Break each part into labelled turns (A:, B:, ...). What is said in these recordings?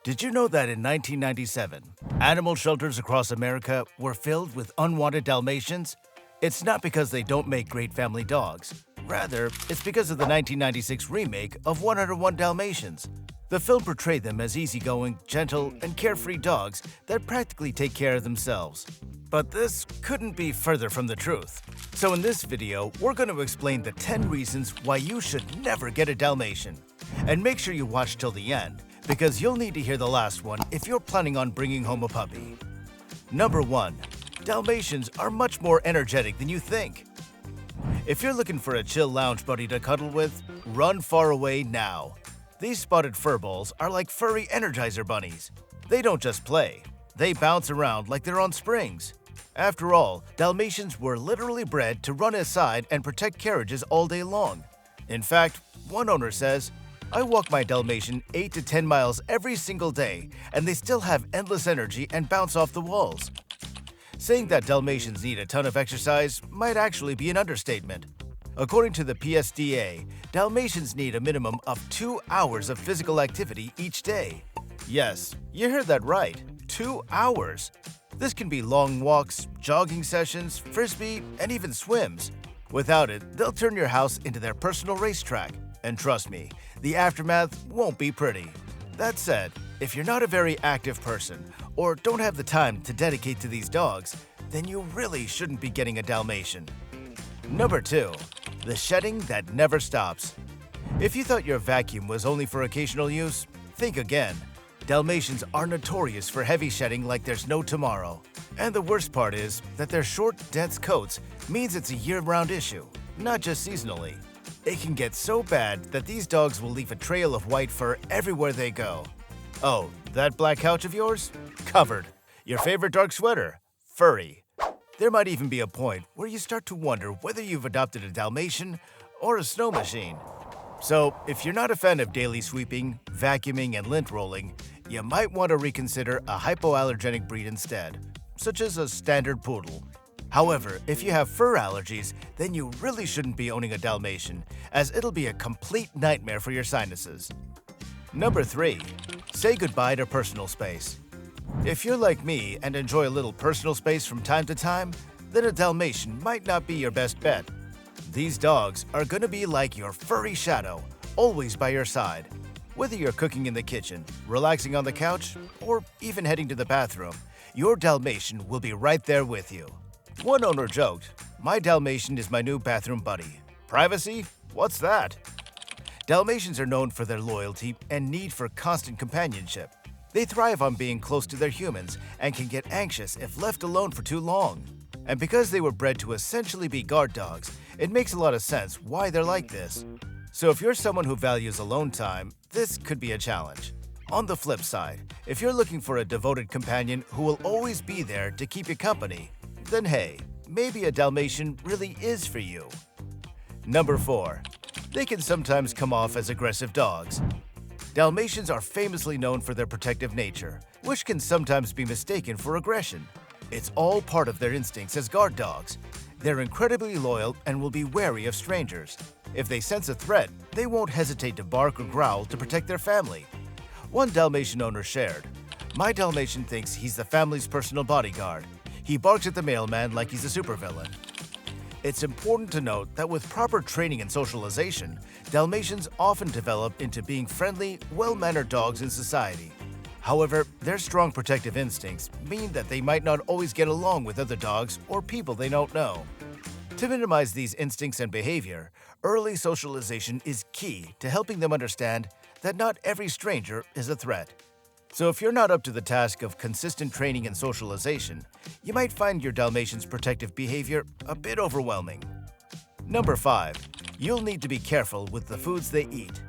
A: Did you know that in 1997, animal shelters across America were filled with unwanted Dalmatians? It's not because they don't make great family dogs. Rather, it's because of the 1996 remake of 101 Dalmatians. The film portrayed them as easygoing, gentle, and carefree dogs that practically take care of themselves. But this couldn't be further from the truth. So in this video, we're going to explain the 10 reasons why you should never get a Dalmatian. And make sure you watch till the end, because you'll need to hear the last one if you're planning on bringing home a puppy. Number 1. Dalmatians are much more energetic than you think. If you're looking for a chill lounge buddy to cuddle with, run far away now. These spotted furballs are like furry Energizer bunnies. They don't just play, they bounce around like they're on springs. After all, Dalmatians were literally bred to run aside and protect carriages all day long. In fact, one owner says, "I walk my Dalmatian 8 to 10 miles every single day, and they still have endless energy and bounce off the walls." Saying that Dalmatians need a ton of exercise might actually be an understatement. According to the PSDA, Dalmatians need a minimum of 2 hours of physical activity each day. Yes, you heard that right, 2 hours. This can be long walks, jogging sessions, frisbee, and even swims. Without it, they'll turn your house into their personal racetrack. And trust me, the aftermath won't be pretty. That said, if you're not a very active person or don't have the time to dedicate to these dogs, then you really shouldn't be getting a Dalmatian. Number 2. The shedding that never stops. If you thought your vacuum was only for occasional use, think again. Dalmatians are notorious for heavy shedding like there's no tomorrow. And the worst part is that their short, dense coats means it's a year-round issue, not just seasonally. It can get so bad that these dogs will leave a trail of white fur everywhere they go. Oh, that black couch of yours? Covered. Your favorite dark sweater? Furry. There might even be a point where you start to wonder whether you've adopted a Dalmatian or a snow machine. So, if you're not a fan of daily sweeping, vacuuming, and lint rolling, you might want to reconsider a hypoallergenic breed instead, such as a standard poodle. However, if you have fur allergies, then you really shouldn't be owning a Dalmatian, as it'll be a complete nightmare for your sinuses. Number 3. Say goodbye to personal space. If you're like me and enjoy a little personal space from time to time, then a Dalmatian might not be your best bet. These dogs are going to be like your furry shadow, always by your side. Whether you're cooking in the kitchen, relaxing on the couch, or even heading to the bathroom, your Dalmatian will be right there with you. One owner joked, "My Dalmatian is my new bathroom buddy." Privacy? What's that? Dalmatians are known for their loyalty and need for constant companionship. They thrive on being close to their humans and can get anxious if left alone for too long. And because they were bred to essentially be guard dogs, it makes a lot of sense why they're like this. So if you're someone who values alone time, this could be a challenge. On the flip side, if you're looking for a devoted companion who will always be there to keep you company, then hey, maybe a Dalmatian really is for you. Number 4. They can sometimes come off as aggressive dogs. Dalmatians are famously known for their protective nature, which can sometimes be mistaken for aggression. It's all part of their instincts as guard dogs. They're incredibly loyal and will be wary of strangers. If they sense a threat, they won't hesitate to bark or growl to protect their family. One Dalmatian owner shared, "My Dalmatian thinks he's the family's personal bodyguard. He barks at the mailman like he's a supervillain." It's important to note that with proper training and socialization, Dalmatians often develop into being friendly, well-mannered dogs in society. However, their strong protective instincts mean that they might not always get along with other dogs or people they don't know. To minimize these instincts and behavior, early socialization is key to helping them understand that not every stranger is a threat. So if you're not up to the task of consistent training and socialization, you might find your Dalmatian's protective behavior a bit overwhelming. Number 5. You'll need to be careful with the foods they eat.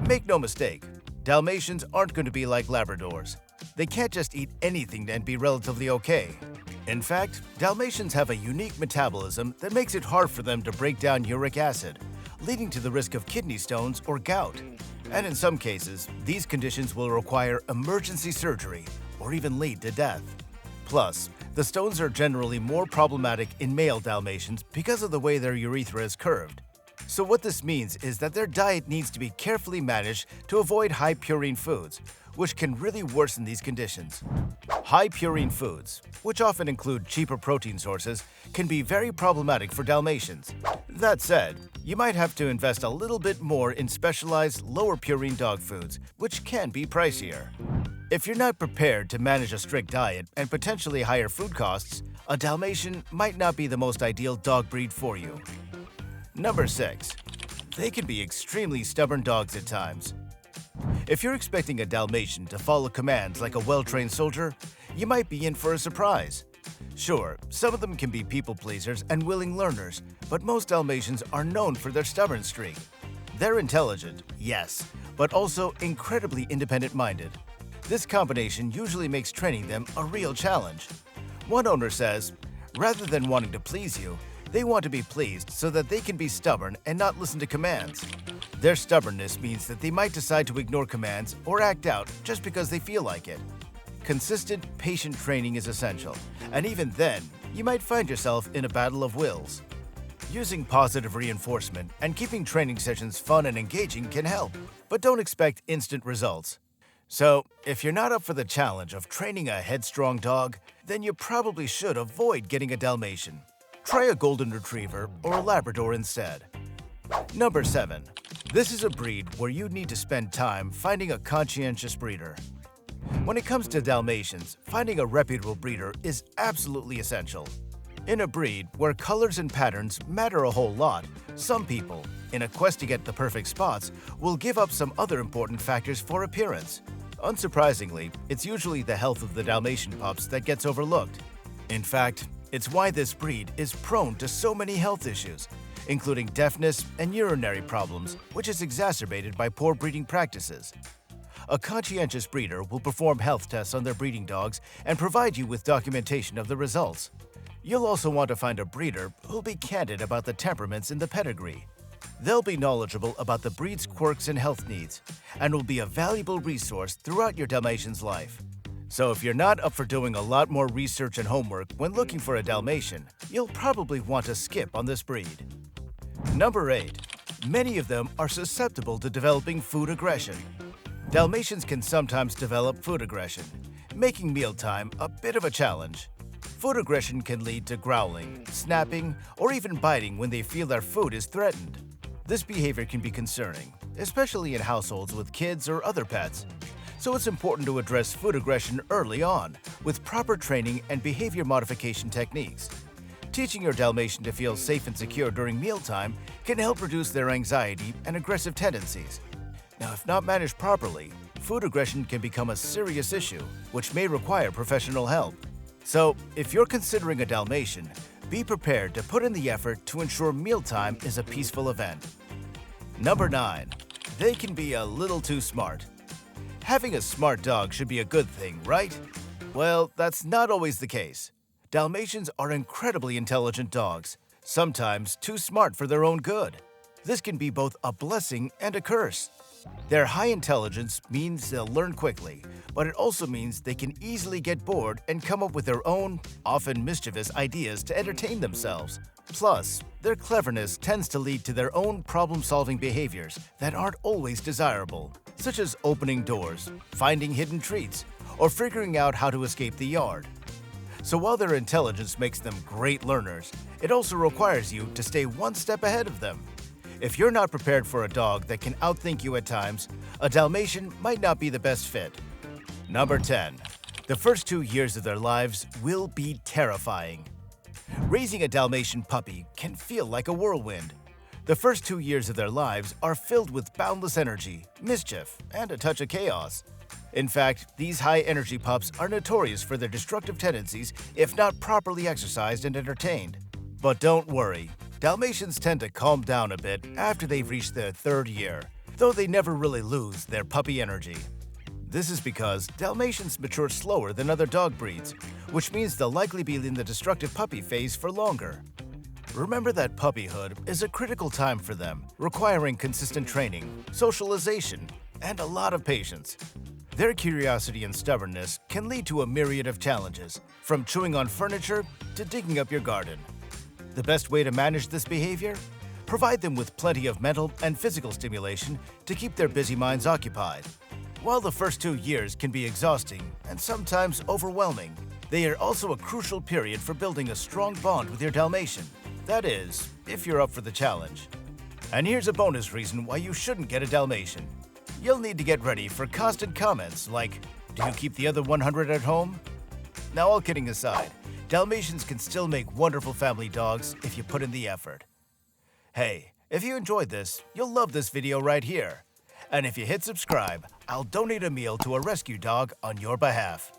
A: Make no mistake, Dalmatians aren't going to be like Labradors. They can't just eat anything and be relatively okay. In fact, Dalmatians have a unique metabolism that makes it hard for them to break down uric acid, leading to the risk of kidney stones or gout. And in some cases, these conditions will require emergency surgery or even lead to death. Plus, the stones are generally more problematic in male Dalmatians because of the way their urethra is curved. So what this means is that their diet needs to be carefully managed to avoid high purine foods, which can really worsen these conditions. High purine foods, which often include cheaper protein sources, can be very problematic for Dalmatians. That said, you might have to invest a little bit more in specialized lower purine dog foods, which can be pricier. If you're not prepared to manage a strict diet and potentially higher food costs, a Dalmatian might not be the most ideal dog breed for you. Number 6. They can be extremely stubborn dogs at times. If you're expecting a Dalmatian to follow commands like a well-trained soldier, you might be in for a surprise. Sure, some of them can be people pleasers and willing learners, but most Dalmatians are known for their stubborn streak. They're intelligent, yes, but also incredibly independent-minded. This combination usually makes training them a real challenge. One owner says, rather than wanting to please you, they want to be pleased so that they can be stubborn and not listen to commands. Their stubbornness means that they might decide to ignore commands or act out just because they feel like it. Consistent, patient training is essential, and even then, you might find yourself in a battle of wills. Using positive reinforcement and keeping training sessions fun and engaging can help, but don't expect instant results. So, if you're not up for the challenge of training a headstrong dog, then you probably should avoid getting a Dalmatian. Try a Golden Retriever or a Labrador instead. Number 7. This is a breed where you need to spend time finding a conscientious breeder. When it comes to Dalmatians, finding a reputable breeder is absolutely essential. In a breed where colors and patterns matter a whole lot, some people, in a quest to get the perfect spots, will give up some other important factors for appearance. Unsurprisingly, it's usually the health of the Dalmatian pups that gets overlooked. In fact, it's why this breed is prone to so many health issues, including deafness and urinary problems, which is exacerbated by poor breeding practices. A conscientious breeder will perform health tests on their breeding dogs and provide you with documentation of the results. You'll also want to find a breeder who'll be candid about the temperaments in the pedigree. They'll be knowledgeable about the breed's quirks and health needs, and will be a valuable resource throughout your Dalmatian's life. So if you're not up for doing a lot more research and homework when looking for a Dalmatian, you'll probably want to skip on this breed. Number 8. Many of them are susceptible to developing food aggression. Dalmatians can sometimes develop food aggression, making mealtime a bit of a challenge. Food aggression can lead to growling, snapping, or even biting when they feel their food is threatened. This behavior can be concerning, especially in households with kids or other pets. So it's important to address food aggression early on with proper training and behavior modification techniques. Teaching your Dalmatian to feel safe and secure during mealtime can help reduce their anxiety and aggressive tendencies. Now, if not managed properly, food aggression can become a serious issue, which may require professional help. So, if you're considering a Dalmatian, be prepared to put in the effort to ensure mealtime is a peaceful event. Number 9. They can be a little too smart. Having a smart dog should be a good thing, right? Well, that's not always the case. Dalmatians are incredibly intelligent dogs, sometimes too smart for their own good. This can be both a blessing and a curse. Their high intelligence means they'll learn quickly, but it also means they can easily get bored and come up with their own, often mischievous ideas to entertain themselves. Plus, their cleverness tends to lead to their own problem-solving behaviors that aren't always desirable, such as opening doors, finding hidden treats, or figuring out how to escape the yard. So while their intelligence makes them great learners, it also requires you to stay one step ahead of them. If you're not prepared for a dog that can outthink you at times, a Dalmatian might not be the best fit. Number 10. The first 2 years of their lives will be terrifying. Raising a Dalmatian puppy can feel like a whirlwind. The first 2 years of their lives are filled with boundless energy, mischief, and a touch of chaos. In fact, these high-energy pups are notorious for their destructive tendencies if not properly exercised and entertained. But don't worry, Dalmatians tend to calm down a bit after they've reached their 3rd year, though they never really lose their puppy energy. This is because Dalmatians mature slower than other dog breeds, which means they'll likely be in the destructive puppy phase for longer. Remember that puppyhood is a critical time for them, requiring consistent training, socialization, and a lot of patience. Their curiosity and stubbornness can lead to a myriad of challenges, from chewing on furniture to digging up your garden. The best way to manage this behavior? Provide them with plenty of mental and physical stimulation to keep their busy minds occupied. While the first 2 years can be exhausting and sometimes overwhelming, they are also a crucial period for building a strong bond with your Dalmatian. That is, if you're up for the challenge. And here's a bonus reason why you shouldn't get a Dalmatian. You'll need to get ready for constant comments like, "Do you keep the other 100 at home?" Now, all kidding aside, Dalmatians can still make wonderful family dogs if you put in the effort. Hey, if you enjoyed this, you'll love this video right here. And if you hit subscribe, I'll donate a meal to a rescue dog on your behalf.